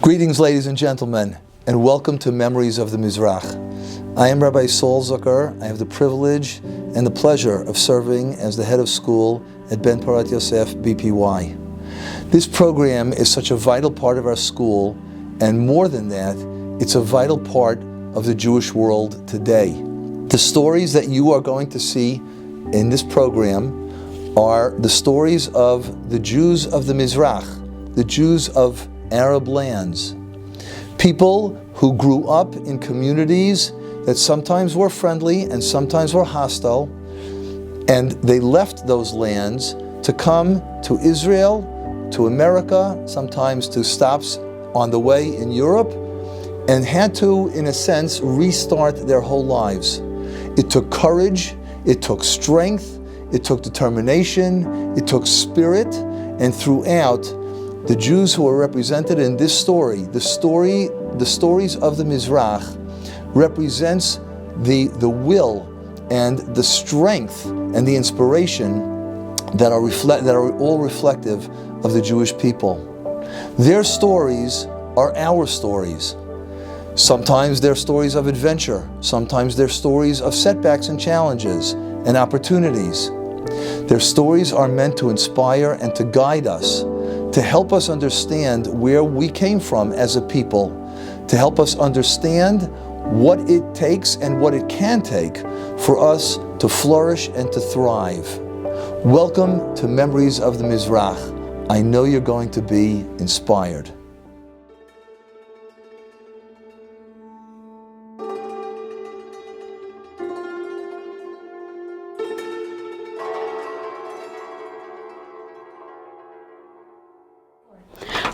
Greetings, ladies and gentlemen, and welcome to Memories of the Mizrach. I am Rabbi Saul Zucker. I have the privilege and the pleasure of serving as the head of school at Ben Parat Yosef BPY. This program is such a vital part of our school, and more than that, it's a vital part of the Jewish world today. The stories that you are going to see in this program are the stories of the Jews of the Mizrach, the Jews of Arab lands, people who grew up in communities that sometimes were friendly and sometimes were hostile, and they left those lands to come to Israel, to America, sometimes to stops on the way in Europe, and had to, in a sense, restart their whole lives. It took courage, it took strength, it took determination, it took spirit, and throughout, the Jews who are represented in this story, the stories of the Mizrach, represents the will and the strength and the inspiration that are all reflective of the Jewish people. Their stories are our stories. Sometimes they're stories of adventure. Sometimes they're stories of setbacks and challenges and opportunities. Their stories are meant to inspire and to guide us, to help us understand where we came from as a people, to help us understand what it takes and what it can take for us to flourish and to thrive. Welcome to Memories of the Mizrach. I know you're going to be inspired.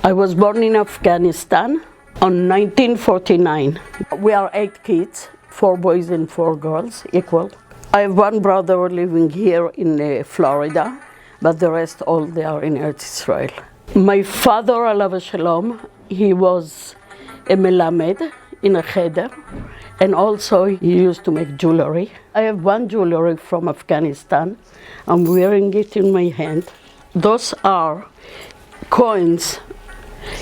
I was born in Afghanistan on 1949. We are 8 kids, 4 boys and 4 girls, equal. I have one brother living here in Florida, but the rest all they are in Eretz Israel. My father, alav shalom, he was a melamed in a cheder, and also he used to make jewelry. I have one jewelry from Afghanistan. I'm wearing it in my hand. Those are coins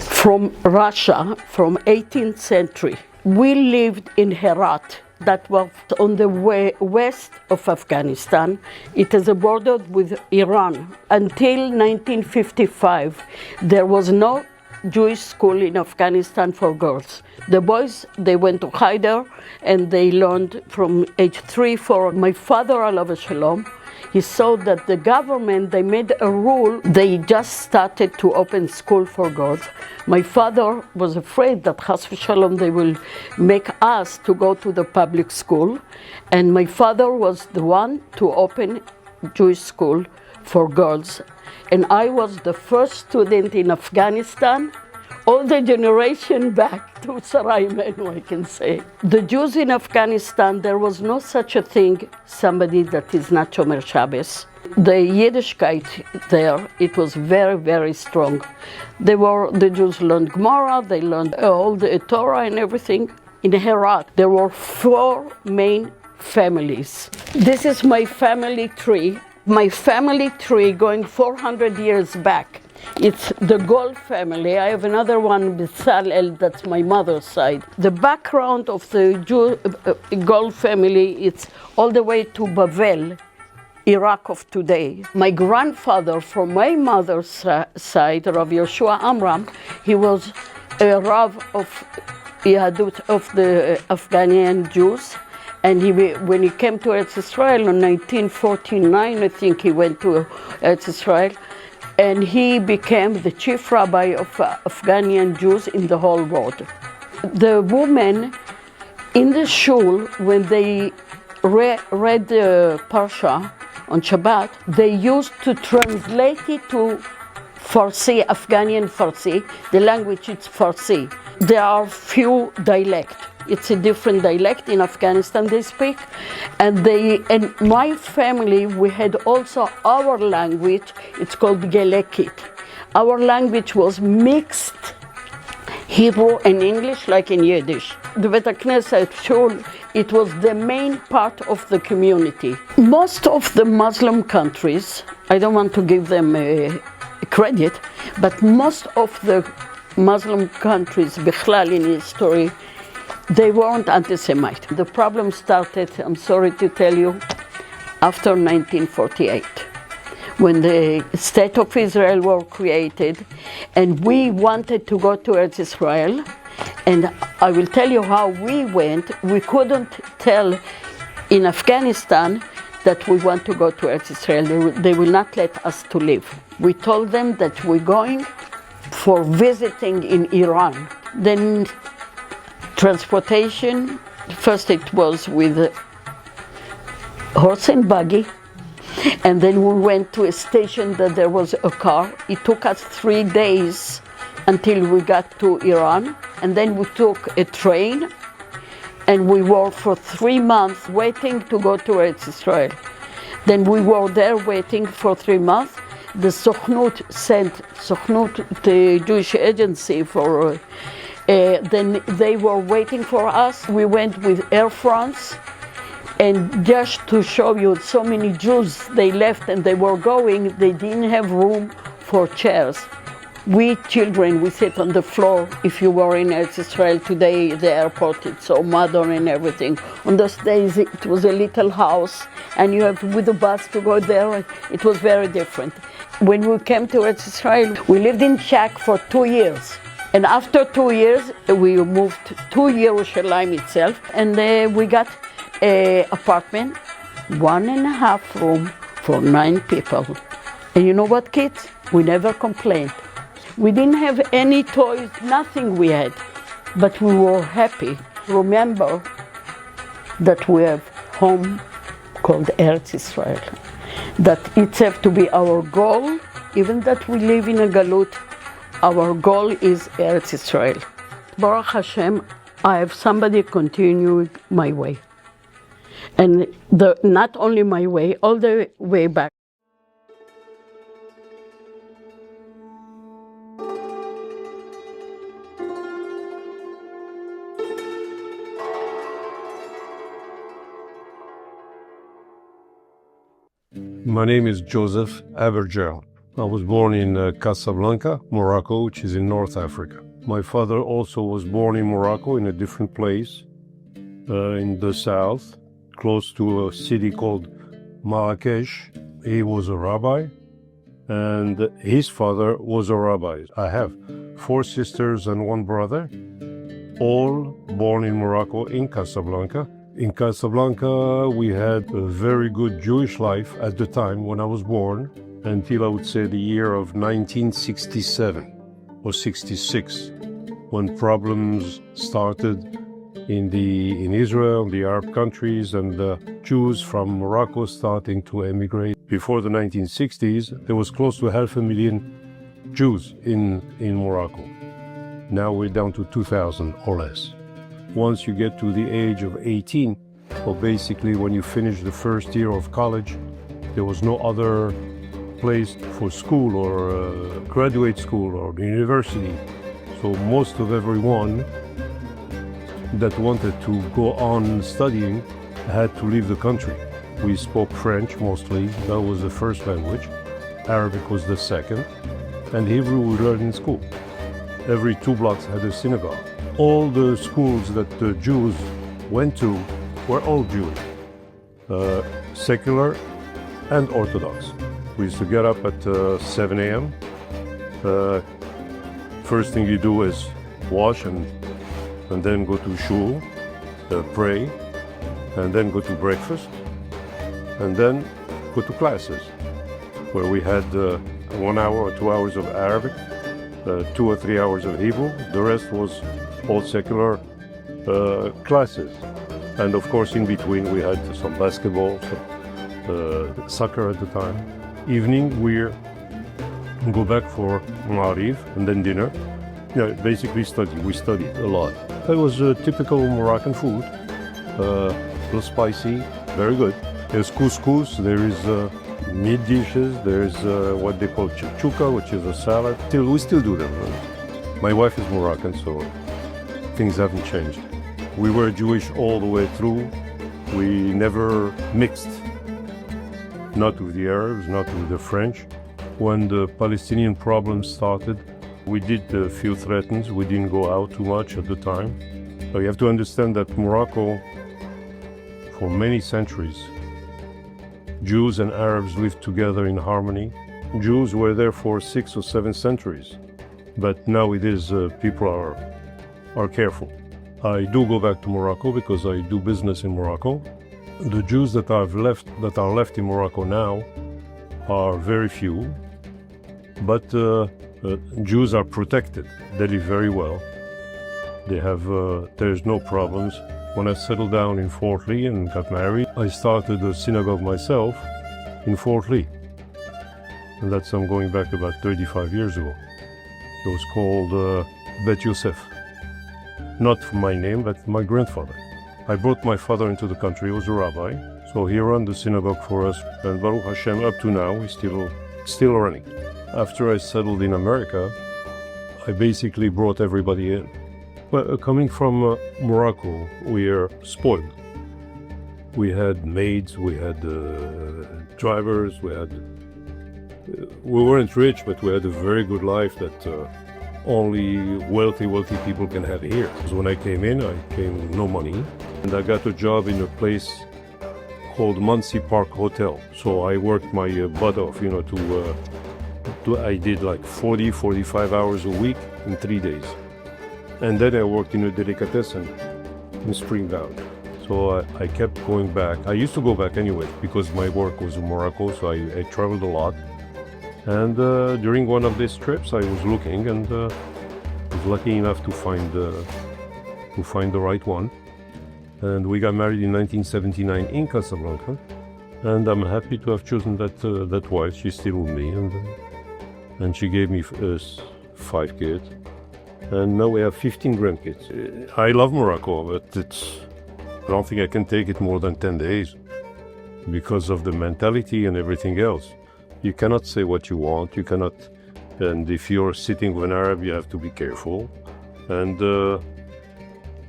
from Russia from 18th century. We lived in Herat, that was on the west of Afghanistan. It is bordered with Iran. Until 1955, there was no Jewish school in Afghanistan for girls. The boys, they went to Haider and they learned from age 3-4. My father, alav shalom, he saw that the government, they made a rule, they just started to open school for girls. My father was afraid that chas v'shalom they will make us to go to the public school, and my father was the one to open Jewish school for girls. And I was the first student in Afghanistan, all the generation back to Sarai Menu, I can say. The Jews in Afghanistan, there was no such a thing, somebody that is not Shomer Shabbos. The Yiddishkeit there, it was very, very strong. The Jews learned Gemara, they learned all the Torah and everything. In Herat, there were 4 main families. This is my family tree. My family tree going 400 years back. It's the Gold family. I have another one, Bezalel, that's my mother's side. The background of the Gold family, it's all the way to Bavel, Iraq of today. My grandfather from my mother's side, Rav Yoshua Amram, he was a Rav of Yahadut of the Afghani Jews. And when he came to Eretz Israel in 1949, I think he went to Eretz Israel, and he became the chief rabbi of Afghani Jews in the whole world. The women in the shul, when they read the Parsha on Shabbat, they used to translate it to Farsi, Afghani Farsi. The language is Farsi. There are few dialects. It's a different dialect in Afghanistan they speak, and my family, we had also our language. It's called Gelekit. Our language was mixed Hebrew and English, like in Yiddish. The Bet Knesset Shul, it was the main part of the community. Most of the Muslim countries, I don't want to give them credit, but most of the Muslim countries, Bichlal in history, they weren't anti-Semite. The problem started, I'm sorry to tell you, after 1948, when the State of Israel were created, and we wanted to go to Eretz Israel. And I will tell you how we went. We couldn't tell in Afghanistan that we want to go to Eretz Israel. They will not let us to live. We told them that we're going for visiting in Iran. Then transportation, first it was with horse and buggy, and then we went to a station that there was a car. It took us 3 days until we got to Iran, and then we took a train, and we were for 3 months waiting to go to Eretz Israel. Then we were there waiting for 3 months. The Sochnut sent, the Jewish agency for, then they were waiting for us. We went with Air France, and just to show you, so many Jews, they left and they were going, they didn't have room for chairs. We children, we sit on the floor. If you were in Eretz Israel today, the airport, it's so modern and everything. On those days, it was a little house, and you have with the bus to go there. It was very different. When we came to Eretz Israel, we lived in shack for 2 years. And after 2 years, we moved to Yerushalayim itself, and we got an apartment, 1.5 room for 9 people. And you know what, kids? We never complained. We didn't have any toys, nothing we had, but we were happy. Remember that we have home called Eretz Israel, that it's have to be our goal, even that we live in a galut, our goal is Eretz Israel. Baruch Hashem, I have somebody continuing my way. And not only my way, all the way back. My name is Joseph Abergel. I was born in Casablanca, Morocco, which is in North Africa. My father also was born in Morocco in a different place in the south, close to a city called Marrakesh. He was a rabbi, and his father was a rabbi. I have 4 sisters and 1 brother, all born in Morocco in Casablanca. In Casablanca, we had a very good Jewish life at the time when I was born, until I would say the year of 1967 or 66, when problems started in Israel, the Arab countries, and the Jews from Morocco starting to emigrate. Before the 1960s, there was close to 500,000 Jews in Morocco. Now we're down to 2,000 or less. Once you get to the age of 18, or basically when you finish the first year of college, there was no other place for school or graduate school or university. So most of everyone that wanted to go on studying had to leave the country. We spoke French mostly, that was the first language. Arabic was the second, and Hebrew we learned in school. Every 2 blocks had a synagogue. All the schools that the Jews went to were all Jewish, secular and Orthodox. We used to get up at 7 a.m. First thing you do is wash and then go to shul, pray, and then go to breakfast, and then go to classes, where we had 1 hour or 2 hours of Arabic, 2 or 3 hours of Hebrew. The rest was all secular classes. And of course, in between, we had some basketball, some soccer at the time. Evening, we go back for Ma'ariv and then dinner. Yeah, basically study. We studied a lot. It was typical Moroccan food, a little spicy, very good. There's couscous, there is meat dishes, there's what they call chouchouka, which is a salad. We still do them. My wife is Moroccan, so things haven't changed. We were Jewish all the way through. We never mixed, not with the Arabs, not with the French. When the Palestinian problem started, We did feel threatened. We didn't go out too much at the time. So you have to understand that Morocco, for many centuries, Jews and Arabs lived together in harmony. Jews were there for 6 or 7 centuries, but nowadays people are careful. I do go back to Morocco because I do business in Morocco. The Jews that are left in Morocco now are very few, but Jews are protected. They live very well. They have there's no problems. When I settled down in Fort Lee and got married, I started a synagogue myself in Fort Lee. And that's, I'm going back about 35 years ago. It was called Bet Yosef. Not my name, but my grandfather. I brought my father into the country. He was a rabbi. So he ran the synagogue for us. And Baruch Hashem, up to now, he's still running. After I settled in America, I basically brought everybody in. Well, coming from Morocco, we are spoiled. We had maids, we had drivers, we weren't rich, but we had a very good life that only wealthy people can have here. So when I came with no money, and I got a job in a place called Muncie Park Hotel. So I worked my butt off, I did like 45 hours a week in 3 days. And then I worked in a delicatessen in Spring Valley. So I kept going back. I used to go back anyway because my work was in Morocco, so I traveled a lot. And during one of these trips, I was looking and was lucky enough to find the right one. And we got married in 1979 in Casablanca. And I'm happy to have chosen that wife. She's still with me, and she gave me 5 kids. And now we have 15 grandkids. I love Morocco, but I don't think I can take it more than 10 days because of the mentality and everything else. You cannot say what you want, and if you're sitting with an Arab, you have to be careful. And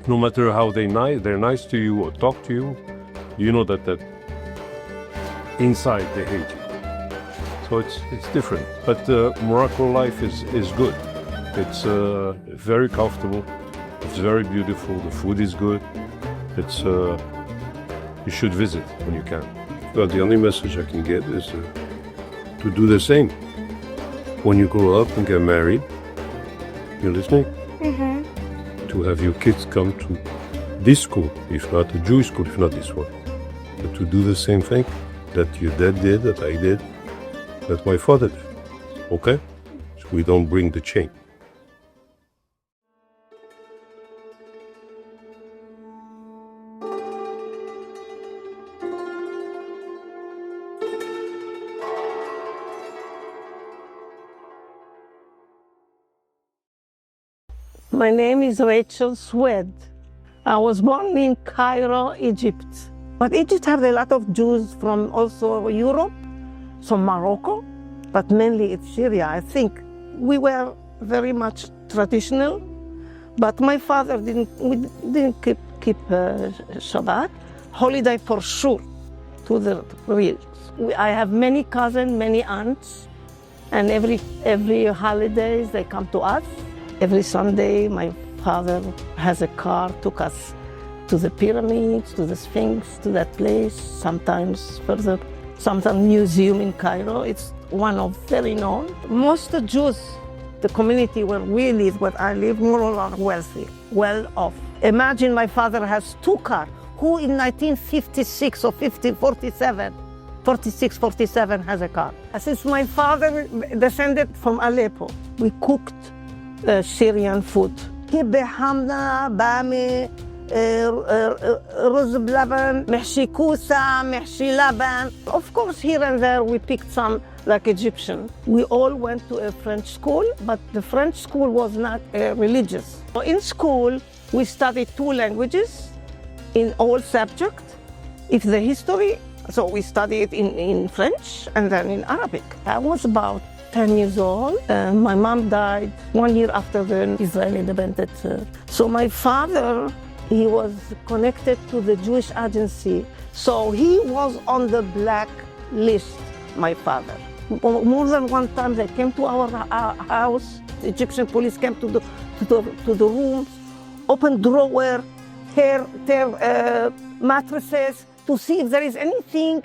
no matter how they're nice to you or talk to you, you know that inside they hate you. So it's different. But Morocco life is good. It's very comfortable. It's very beautiful. The food is good. You should visit when you can. Well, the only message I can get is to do the same. When you grow up and get married, you're listening? Mm-hmm. To have your kids come to this school, if not a Jewish school, if not this one. But to do the same thing that your dad did, that I did, that my father did. Okay? So we don't bring the chain. My name is Rachel Swed. I was born in Cairo, Egypt. But Egypt has a lot of Jews from also Europe, from Morocco, but mainly it's Syria. I think we were very much traditional, but my father didn't keep Shabbat. Holiday for sure, to the real. I have many cousins, many aunts, and every holidays they come to us. Every Sunday, my father has a car, took us to the pyramids, to the Sphinx, to that place, sometimes further, sometimes museum in Cairo. It's one of very known. Most Jews, the community where we live, where I live, more or less wealthy, well off. Imagine my father has 2 cars, who in 1956 or 46, 47 has a car. Since my father descended from Aleppo, we cooked Syrian food. كبة حمرا، بامي، رز بلبن، محشي كوسة، محشي لبن. Of course, here and there we picked some like Egyptian. We all went to a French school, but the French school was not religious. In school, we studied 2 languages in all subjects. If the history, so we studied in French and then in Arabic. I was about 10 years old. My mom died 1 year after the Israeli independence. So my father, he was connected to the Jewish agency. So he was on the black list, my father. More than one time they came to our house The Egyptian police came to the rooms, opened drawer, tear mattresses to see if there is anything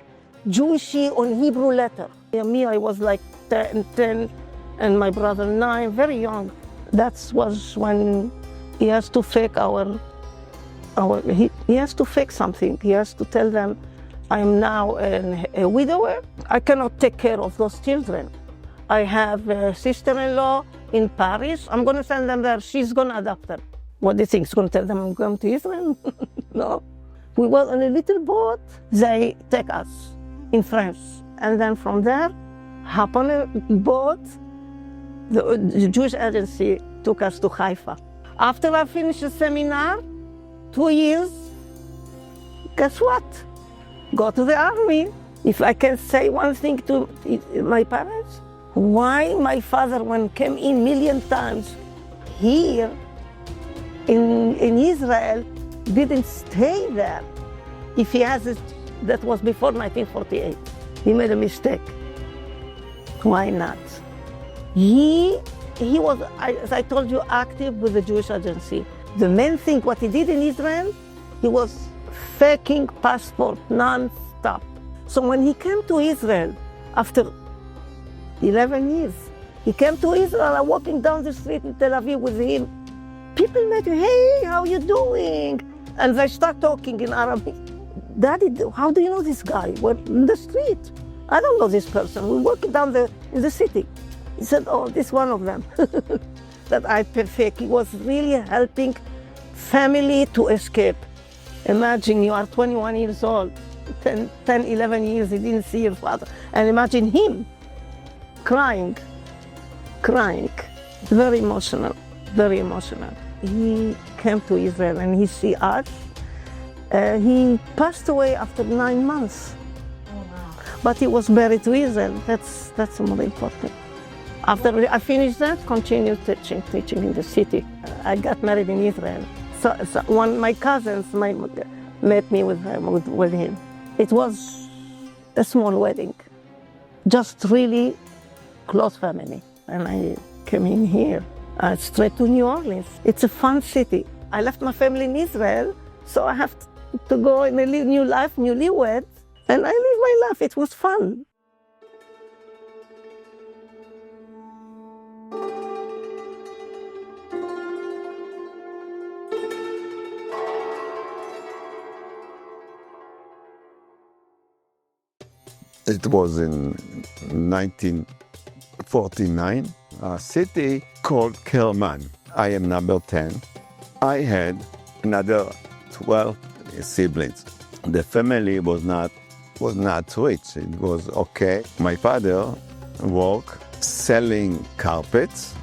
Jewishy on Hebrew letter. Me, I was like 10, and my brother 9, very young. That was when he has to fake he has to fake something. He has to tell them, I'm now a widower. I cannot take care of those children. I have a sister-in-law in Paris. I'm going to send them there. She's going to adopt them. What do you think? She's going to tell them I'm going to Israel? No. We were on a little boat. They take us in France. And then from there, hop on a boat. The Jewish agency took us to Haifa. After I finished the seminar, 2 years, guess what? Go to the army. If I can say one thing to my parents, why my father, when came in million times here in Israel, didn't stay there? If he has it, that was before 1948. He made a mistake. Why not? He was, as I told you, active with the Jewish agency. The main thing, what he did in Israel, he was faking passport non-stop. So when he came to Israel, after 11 years, he came to Israel and walking down the street in Tel Aviv with him. People met him, hey, how you doing? And they start talking in Arabic. Daddy, how do you know this guy? We're in the street. I don't know this person. We're walking down in the city. He said, oh, this one of them. That I perfect. He was really helping family to escape. Imagine you are 21 years old, 10, 11 years, he didn't see your father. And imagine him crying. Very emotional, very emotional. He came to Israel and he see us. He passed away after 9 months. Oh, wow. But he was buried to Israel. That's more important. After I finished that, continued teaching in the city. I got married in Israel. So one my cousins met me with him. It was a small wedding, just really close family. And I came in here, straight to New Orleans. It's a fun city. I left my family in Israel, so I have to go in a new life, newly wed, and I live my life. It was fun. It was in 1949, a city called Kerman. I am number 10. I had another 12 siblings. The family was not rich. It was okay. My father worked selling carpets.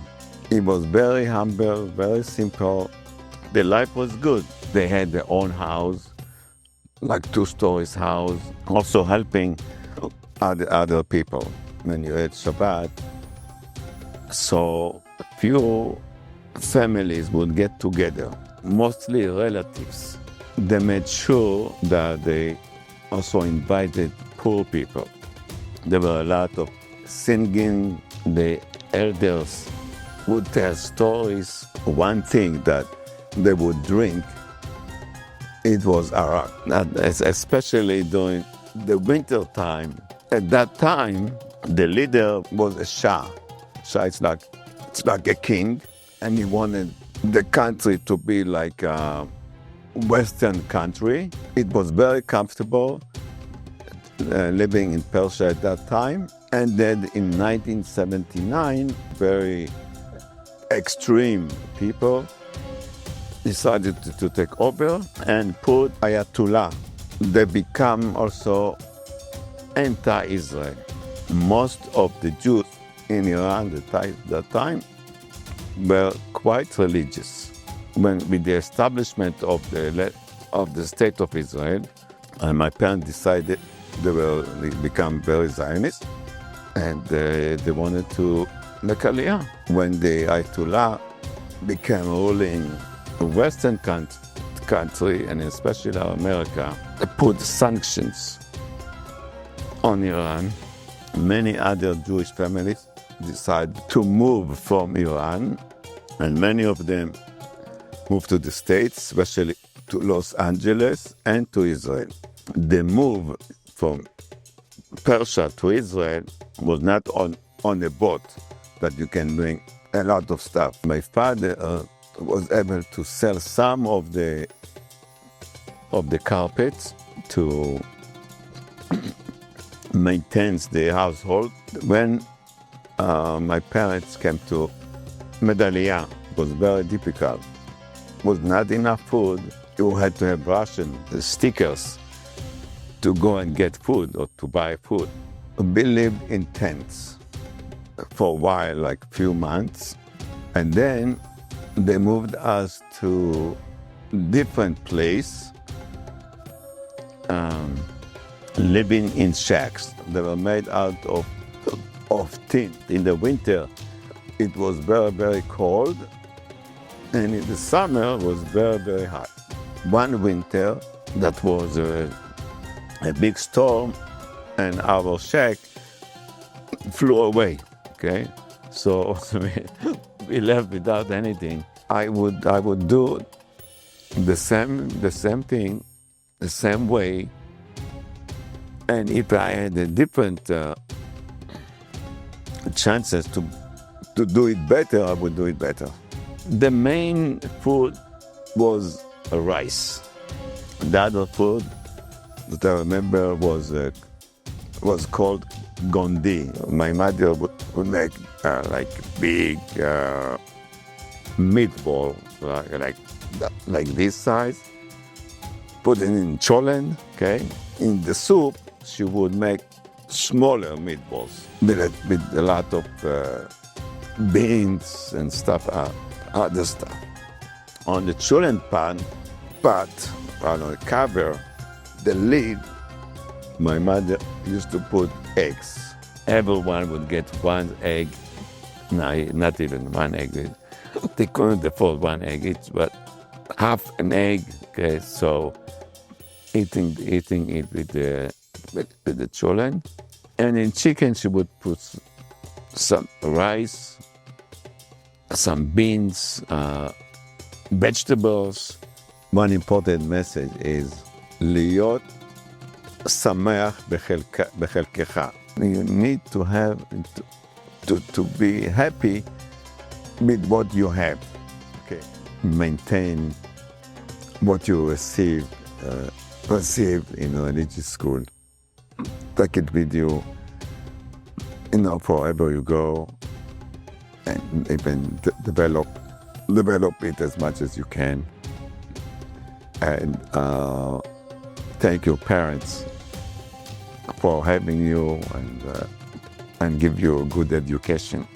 He was very humble, very simple. The life was good. They had their own house, like 2-story house, also helping other people when you had Shabbat. So few families would get together, mostly relatives. They made sure that they also invited poor people. There were a lot of singing. The elders would tell stories. One thing that they would drink, it was arak, especially during the winter time. At that time, the leader was a Shah. Shah is like a king, and he wanted the country to be like a Western country. It was very comfortable living in Persia at that time. And then in 1979, very extreme people decided to take over and put Ayatollah. They become also anti-Israel. Most of the Jews in Iran at that time were quite religious. With the establishment of the State of Israel, my parents decided they become very Zionist, and they wanted to make Aliyah. When the Ayatollah became ruling the Western country, and especially America, they put sanctions on Iran. Many other Jewish families decided to move from Iran, and many of them moved to the States, especially to Los Angeles and to Israel. The move from Persia to Israel was not on a boat that you can bring a lot of stuff. My father was able to sell some of the carpets to maintain the household. When my parents came to Medalia, it was very difficult. Was not enough food. You had to have ration stickers to go and get food or to buy food. We lived in tents for a while, like a few months, and then they moved us to different place, living in shacks. They were made out of tin. In the winter, it was very, very cold, and in the summer, it was very, very hot. One winter, that was a big storm, and our shack flew away, okay? So we left without anything. I would do the same thing, the same way, and if I had a different chances to do it better, I would do it better. The main food was rice. The other food that I remember was called gondi. My mother would make like big meatball, like this size, put it in cholent, okay? In the soup, she would make smaller meatballs with a lot of beans and stuff, other stuff. On the cholent pot, on the cover, the lid, my mother used to put eggs. Everyone would get one egg. No, not even one egg. They couldn't afford one egg each, but half an egg. Okay, so eating it with the cholent. And in chicken, she would put some rice, some beans, vegetables. One important message is להיות שמח בחלקך. You need to have to be happy with what you have. Okay. Maintain what you receive in a religious school. Take it with you, forever you go, and even develop it as much as you can. And thank your parents for having you and give you a good education.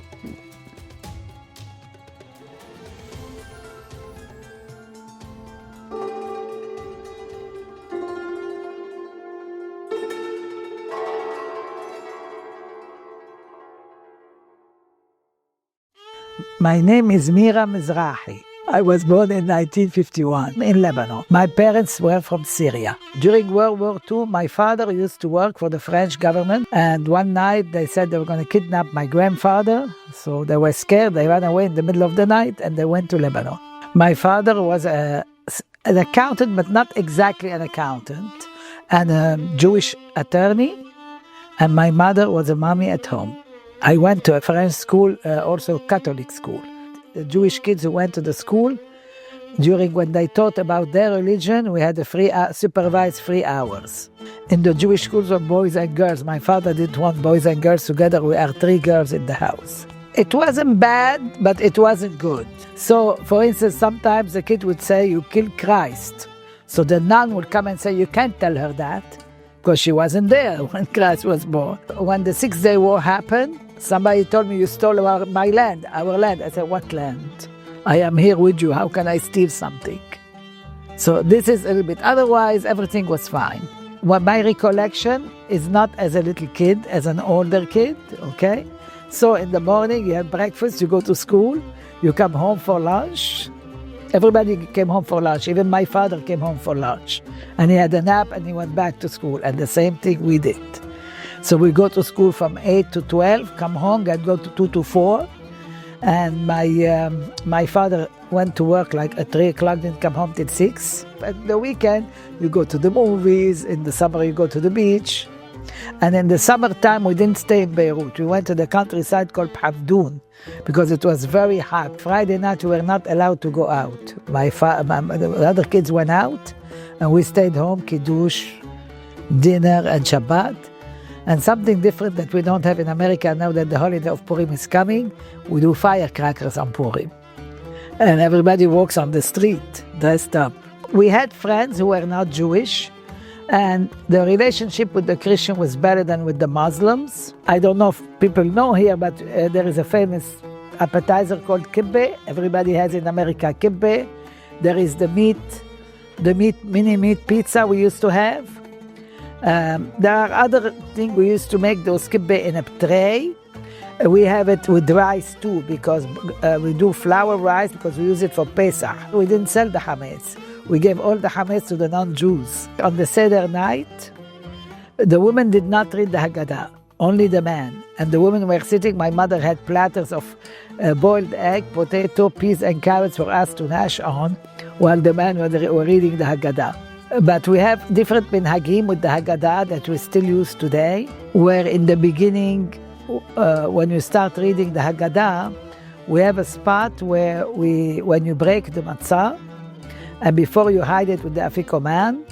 My name is Mira Mizrahi. I was born in 1951 in Lebanon. My parents were from Syria. During World War II, my father used to work for the French government, and one night they said they were going to kidnap my grandfather, so they were scared. They ran away in the middle of the night and they went to Lebanon. My father was an accountant, but not exactly an accountant, and a Jewish attorney, and my mother was a mommy at home. I went to a French school, also Catholic school. The Jewish kids who went to the school, during when they taught about their religion, we had supervised free hours. In the Jewish schools of boys and girls, my father didn't want boys and girls together. We are 3 girls in the house. It wasn't bad, but it wasn't good. So, for instance, sometimes the kid would say, "You killed Christ." So the nun would come and say, "You can't tell her that," because she wasn't there when Christ was born. When the 6-Day War happened, somebody told me, "You stole my land, our land." I said, "What land? I am here with you. How can I steal something?" So this is a little bit. Otherwise, everything was fine. Well, my recollection is not as a little kid, as an older kid, okay? So in the morning, you have breakfast, you go to school, you come home for lunch. Everybody came home for lunch. Even my father came home for lunch. And he had a nap and he went back to school. And the same thing we did. So we go to school from 8 to 12, come home, and go to 2 to 4. And my father went to work like at 3 o'clock, didn't come home till 6. At the weekend, you go to the movies. In the summer, you go to the beach. And in the summertime, we didn't stay in Beirut. We went to the countryside called Pavdoun because it was very hot. Friday night, we were not allowed to go out. The other kids went out, and we stayed home, Kiddush, dinner, and Shabbat. And something different that we don't have in America now that the holiday of Purim is coming, we do firecrackers on Purim. And everybody walks on the street dressed up. We had friends who were not Jewish, and the relationship with the Christian was better than with the Muslims. I don't know if people know here, but there is a famous appetizer called kibbeh. Everybody has in America kibbeh. There is the mini meat pizza we used to have. There are other things. We used to make those kibbeh in a tray. We have it with rice too, because we do flour rice because we use it for Pesach. We didn't sell the chametz. We gave all the chametz to the non-Jews. On the Seder night, the women did not read the Haggadah, only the men. And the women were sitting. My mother had platters of boiled egg, potato, peas, and carrots for us to gnash on, while the men were reading the Haggadah. But we have different minhagim with the Haggadah that we still use today, where in the beginning, when you start reading the Haggadah, we have a spot where when you break the matzah, and before you hide it with the afikoman,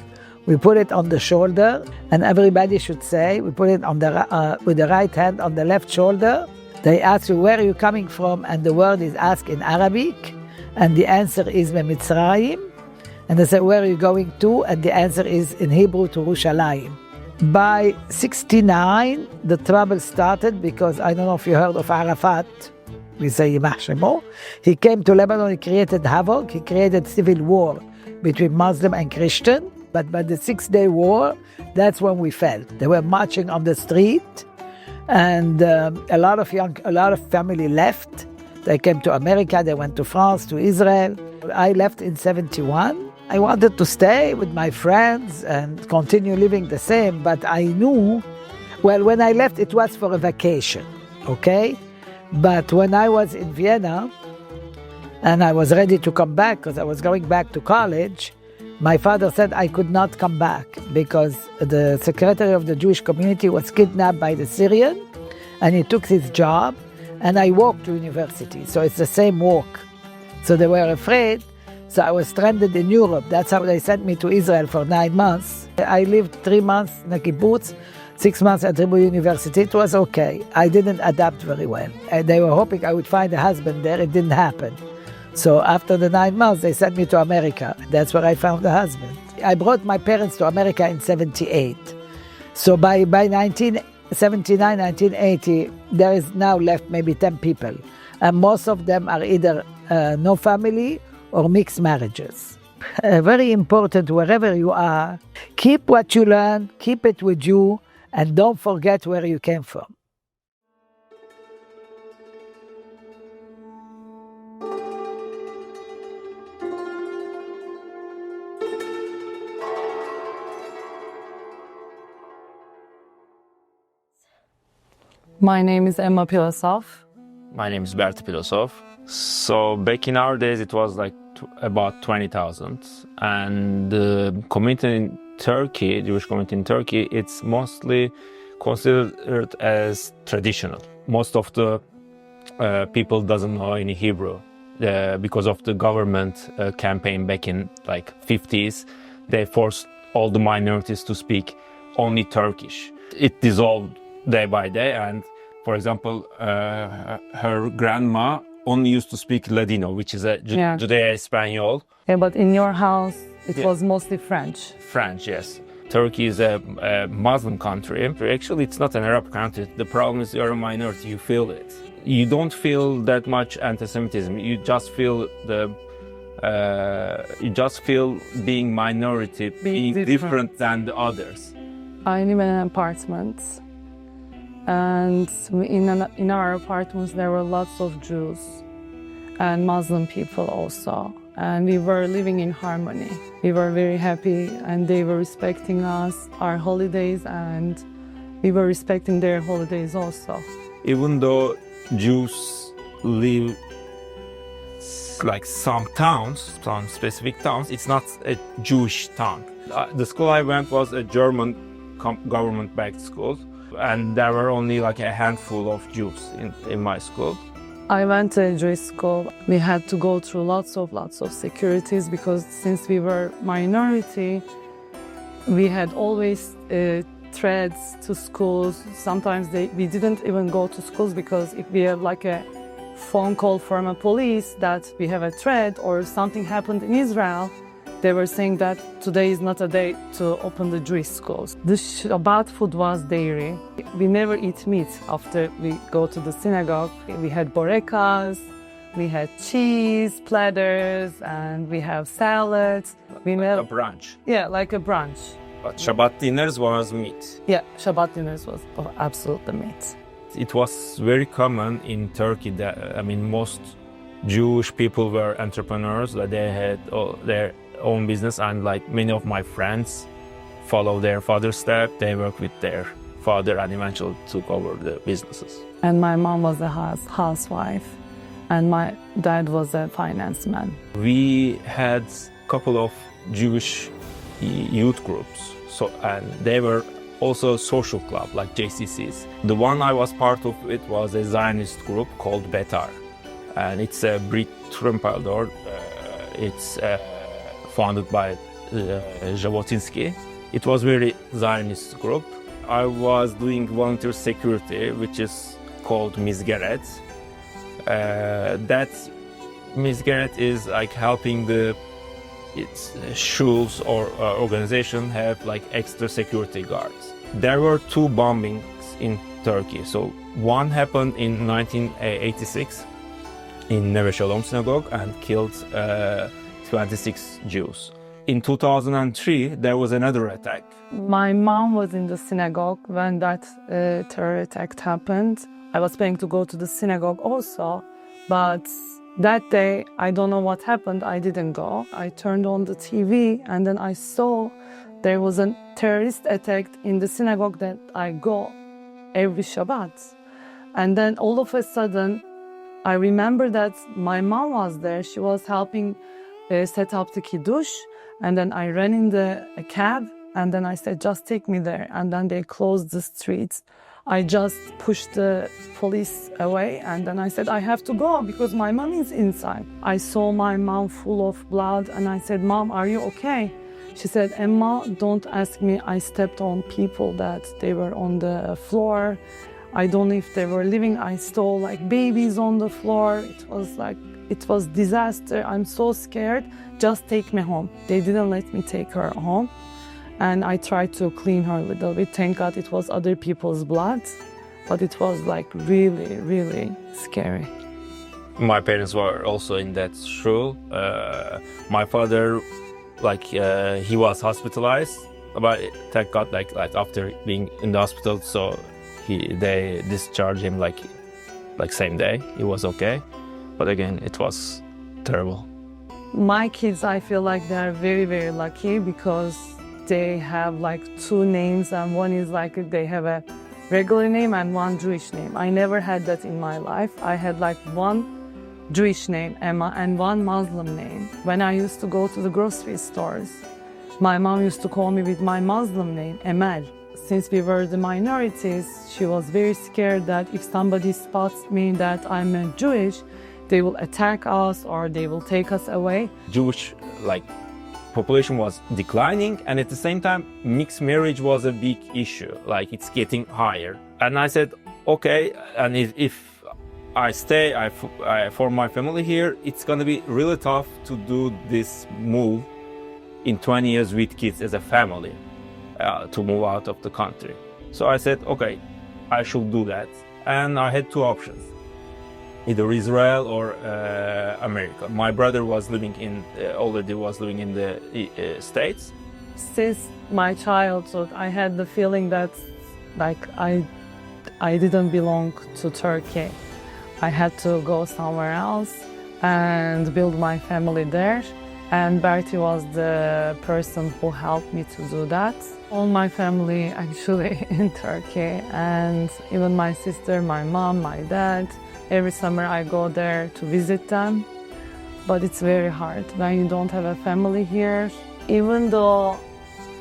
we put it on the shoulder, and everybody should say, we put it on with the right hand on the left shoulder. They ask you, where are you coming from? And the word is asked in Arabic, and the answer is Mitzrayim. And they say, where are you going to? And the answer is in Hebrew, to Yerushalayim. By 1969, the trouble started because I don't know if you heard of Arafat. We say Yimach Shemo. He came to Lebanon, he created havoc, he created civil war between Muslim and Christian. But by the 6-day war, that's when we fell. They were marching on the street, and a lot of family left. They came to America, they went to France, to Israel. I left in 1971. I wanted to stay with my friends and continue living the same, but I knew, well, when I left, it was for a vacation, okay? But when I was in Vienna, and I was ready to come back, because I was going back to college, my father said I could not come back, because the secretary of the Jewish community was kidnapped by the Syrian, and he took his job, and I walked to university, so it's the same walk. So they were afraid. So I was stranded in Europe. That's how they sent me to Israel for 9 months. I lived 3 months in a kibbutz, 6 months at Hebrew University. It was okay. I didn't adapt very well. They were hoping I would find a husband there. It didn't happen. So after the 9 months, they sent me to America. That's where I found a husband. I brought my parents to America in 1978. So by 1979, 1980, there is now left maybe 10 people. And most of them are either no family or mixed marriages. Very important, wherever you are, keep what you learn, keep it with you, and don't forget where you came from. My name is Emma Pilasov. My name is Bert Pilosov. So back in our days, it was like about 20,000. And the community in Turkey, Jewish community in Turkey, it's mostly considered as traditional. Most of the people doesn't know any Hebrew because of the government campaign back in like 50s. They forced all the minorities to speak only Turkish. It dissolved day by day, and for example, her grandma only used to speak Ladino, which is a Judeo-Espanol. Yeah, but in your house, it was mostly French. French, yes. Turkey is a Muslim country. Actually, it's not an Arab country. The problem is you're a minority. You feel it. You don't feel that much anti-Semitism. You just feel being minority, being different than the others. I live in an apartment, and in our apartments there were lots of Jews and Muslim people also, and we were living in harmony. We were very happy, and they were respecting us, our holidays, and We were respecting their holidays also. Even though Jews live like some towns, some specific towns, it's not a Jewish town. The school I went was a German government-backed school, and there were only like a handful of Jews in my school. I went to a Jewish school. We had to go through lots of securities because since we were minority, we had always threats to schools. Sometimes we didn't even go to schools because if we have like a phone call from a police that we have a threat or something happened in Israel, they were saying that today is not a day to open the Jewish schools. The Shabbat food was dairy. We never eat meat after we go to the synagogue. We had borekas, we had cheese platters, and we have salads. We Like a brunch. Yeah, like a brunch. But Shabbat dinners was meat. Yeah, Shabbat dinners was absolutely meat. It was very common in Turkey that, I mean, most Jewish people were entrepreneurs, that they had their own business, and like many of my friends follow their father's step. They work with their father and eventually took over the businesses. And my mom was a housewife, and my dad was a finance man. We had a couple of Jewish youth groups, and they were also social club like JCCs. The one I was part of it was a Zionist group called Betar, and it's a Brit Trumpeldor. It's founded by Jabotinsky. It was very Zionist group. I was doing volunteer security, which is called Mizrach. That Mizrach is like helping its schools or organization have like extra security guards. There were 2 bombings in Turkey. So one happened in 1986 in Neve Shalom synagogue and killed 26 Jews. In 2003, there was another attack. My mom was in the synagogue when that terror attack happened. I was planning to go to the synagogue also, but that day, I don't know what happened, I didn't go. I turned on the TV and then I saw there was a terrorist attack in the synagogue that I go every Shabbat. And then all of a sudden, I remember that my mom was there. She was helping set up the kiddush. And then I ran in a cab and then I said, just take me there. And then they closed the streets. I just pushed the police away and then I said, I have to go because my mom is inside. I saw my mom full of blood and I said, Mom, are you okay? She said, Emma, don't ask me. I stepped on people that they were on the floor. I don't know if they were living. I saw like babies on the floor. It was disaster. I'm so scared. Just take me home. They didn't let me take her home. And I tried to clean her a little bit. Thank God it was other people's blood, but it was like really, really scary. My parents were also in that school. My father, he was hospitalized, but thank God, like after being in the hospital, so they discharged him like same day. He was okay, but again, it was terrible. My kids, I feel like they are very, very lucky because they have like 2 names and one is like they have a regular name and 1 Jewish name. I never had that in my life. I had like 1 Jewish name, Emma, and 1 Muslim name. When I used to go to the grocery stores, my mom used to call me with my Muslim name, Emel. Since we were the minorities, she was very scared that if somebody spots me that I'm Jewish, they will attack us or they will take us away. Jewish population was declining, and at the same time mixed marriage was a big issue, like it's getting higher. And I said, okay, and if I stay, I form my family here, it's gonna be really tough to do this move in 20 years with kids as a family, to move out of the country. So I said, okay, I should do that. And I had 2 options, either Israel or America. My brother was already living in the States. Since my childhood, I had the feeling that I didn't belong to Turkey. I had to go somewhere else and build my family there. And Bertie was the person who helped me to do that. All my family actually in Turkey, and even my sister, my mom, my dad. Every summer I go there to visit them. But it's very hard when you don't have a family here. Even though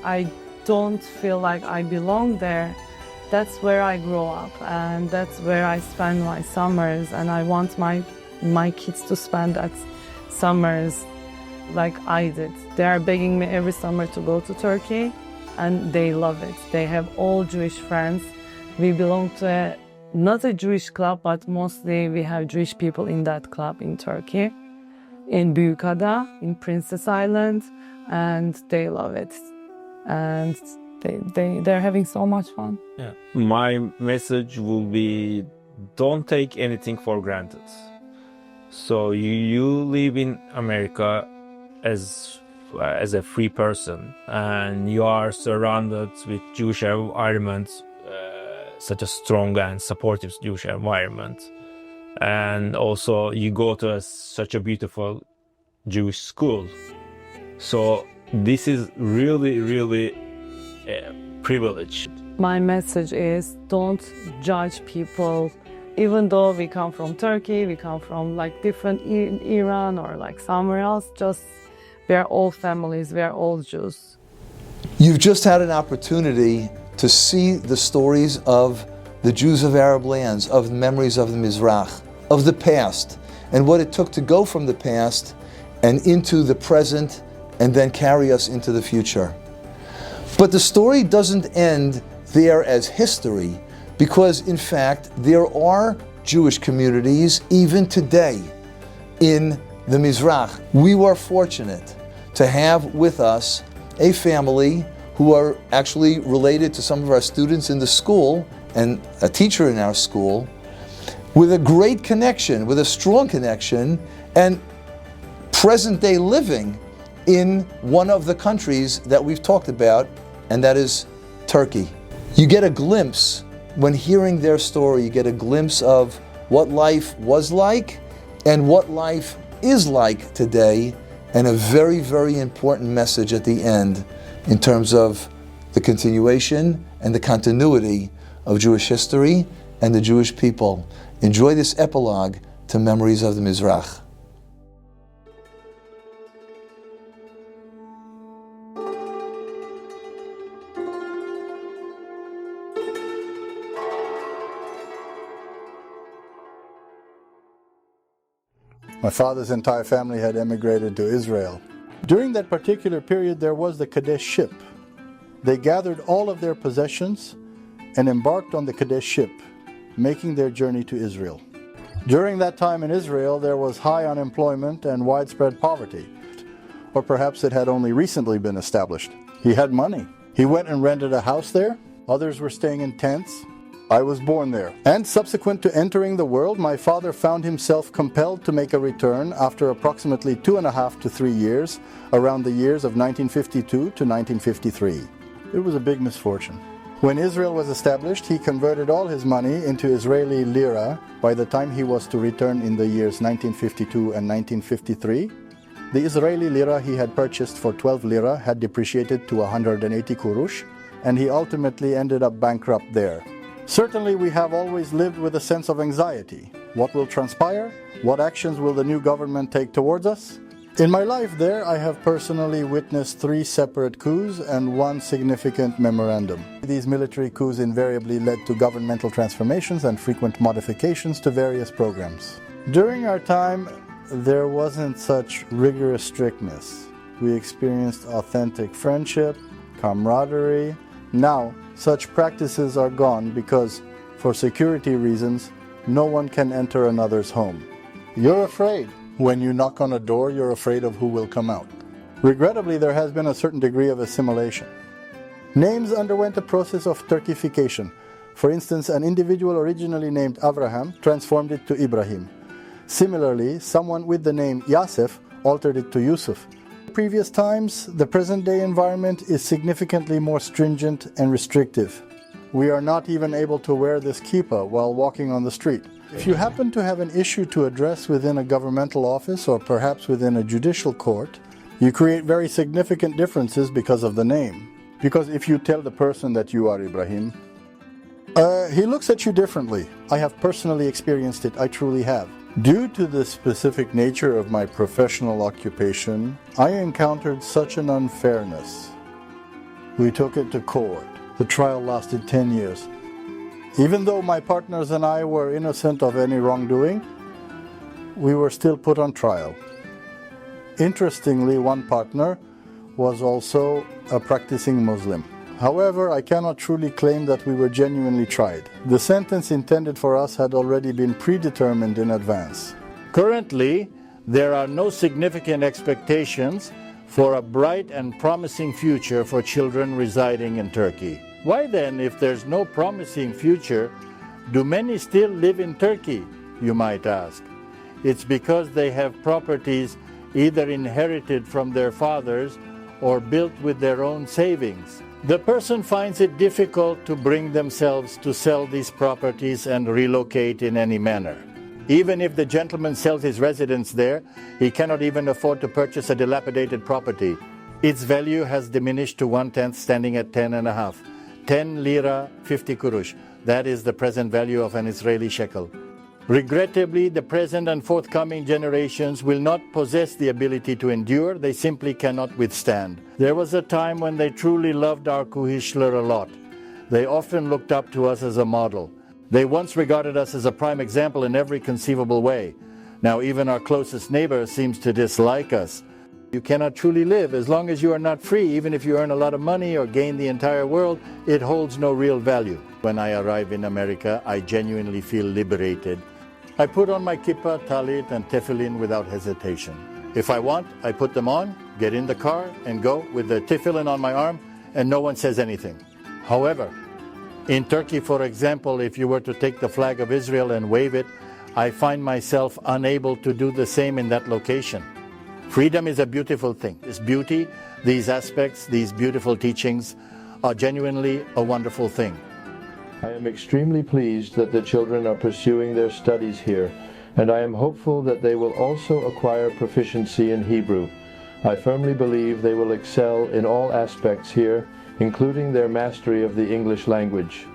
I don't feel like I belong there, that's where I grow up and that's where I spend my summers, and I want my kids to spend that summers like I did. They are begging me every summer to go to Turkey and they love it. They have all Jewish friends. We belong to not a Jewish club, but mostly we have Jewish people in that club in Turkey, in Büyükada, in Princess Island, and they love it. And they're having so much fun. Yeah. My message will be, don't take anything for granted. So you live in America as a free person, and you are surrounded with Jewish environment, such a strong and supportive Jewish environment. And also you go to such a beautiful Jewish school. So this is really, really a privilege. My message is, don't judge people. Even though we come from Turkey, we come from like different Iran or like somewhere else, just we are all families, we are all Jews. You've just had an opportunity to see the stories of the Jews of Arab lands, of the memories of the Mizrach, of the past, and what it took to go from the past and into the present and then carry us into the future. But the story doesn't end there as history, because in fact there are Jewish communities even today in the Mizrach. We were fortunate to have with us a family who are actually related to some of our students in the school and a teacher in our school, with a great connection, with a strong connection, and present-day living in one of the countries that we've talked about, and that is Turkey. You get a glimpse, when hearing their story, you get a glimpse of what life was like and what life is like today, and a very, very important message at the end in terms of the continuation and the continuity of Jewish history and the Jewish people. Enjoy this epilogue to Memories of the Mizrach. My father's entire family had emigrated to Israel. During that particular period, there was the Kadesh ship. They gathered all of their possessions and embarked on the Kadesh ship, making their journey to Israel. During that time in Israel, there was high unemployment and widespread poverty. Or perhaps it had only recently been established. He had money. He went and rented a house there. Others were staying in tents. I was born there. And subsequent to entering the world, my father found himself compelled to make a return after approximately 2.5 to 3 years, around the years of 1952 to 1953. It was a big misfortune. When Israel was established, he converted all his money into Israeli lira by the time he was to return in the years 1952 and 1953. The Israeli lira he had purchased for 12 lira had depreciated to 180 kurush, and he ultimately ended up bankrupt there. Certainly we have always lived with a sense of anxiety. What will transpire? What actions will the new government take towards us? In my life there, I have personally witnessed 3 separate coups and 1 significant memorandum. These military coups invariably led to governmental transformations and frequent modifications to various programs. During our time, there wasn't such rigorous strictness. We experienced authentic friendship, camaraderie. Now, such practices are gone because, for security reasons, no one can enter another's home. You're afraid. When you knock on a door, you're afraid of who will come out. Regrettably, there has been a certain degree of assimilation. Names underwent a process of Turkification. For instance, an individual originally named Avraham transformed it to Ibrahim. Similarly, someone with the name Yasef altered it to Yusuf. In previous times, the present-day environment is significantly more stringent and restrictive. We are not even able to wear this kippah while walking on the street. If you happen to have an issue to address within a governmental office or perhaps within a judicial court, You create very significant differences because of the name. Because if you tell the person that you are Ibrahim, he looks at you differently. I have personally experienced it, I truly have. Due to the specific nature of my professional occupation, I encountered such an unfairness. We took it to court. The trial lasted 10 years. Even though my partners and I were innocent of any wrongdoing, we were still put on trial. Interestingly, one partner was also a practicing Muslim. However, I cannot truly claim that we were genuinely tried. The sentence intended for us had already been predetermined in advance. Currently, there are no significant expectations for a bright and promising future for children residing in Turkey. Why then, if there's no promising future, do many still live in Turkey, you might ask? It's because they have properties either inherited from their fathers or built with their own savings. The person finds it difficult to bring themselves to sell these properties and relocate in any manner. Even if the gentleman sells his residence there, he cannot even afford to purchase a dilapidated property. Its value has diminished to 1/10, standing at 10.5. 10 lira, 50 kurush. That is the present value of an Israeli shekel. Regrettably, the present and forthcoming generations will not possess the ability to endure. They simply cannot withstand. There was a time when they truly loved our Kuhishler a lot. They often looked up to us as a model. They once regarded us as a prime example in every conceivable way. Now even our closest neighbor seems to dislike us. You cannot truly live as long as you are not free. Even if you earn a lot of money or gain the entire world, it holds no real value. When I arrive in America, I genuinely feel liberated. I put on my kippah, talit, and tefillin without hesitation. If I want, I put them on, get in the car, and go with the tefillin on my arm, and no one says anything. However, in Turkey, for example, if you were to take the flag of Israel and wave it, I find myself unable to do the same in that location. Freedom is a beautiful thing. This beauty, these aspects, these beautiful teachings are genuinely a wonderful thing. I am extremely pleased that the children are pursuing their studies here, and I am hopeful that they will also acquire proficiency in Hebrew. I firmly believe they will excel in all aspects here, including their mastery of the English language.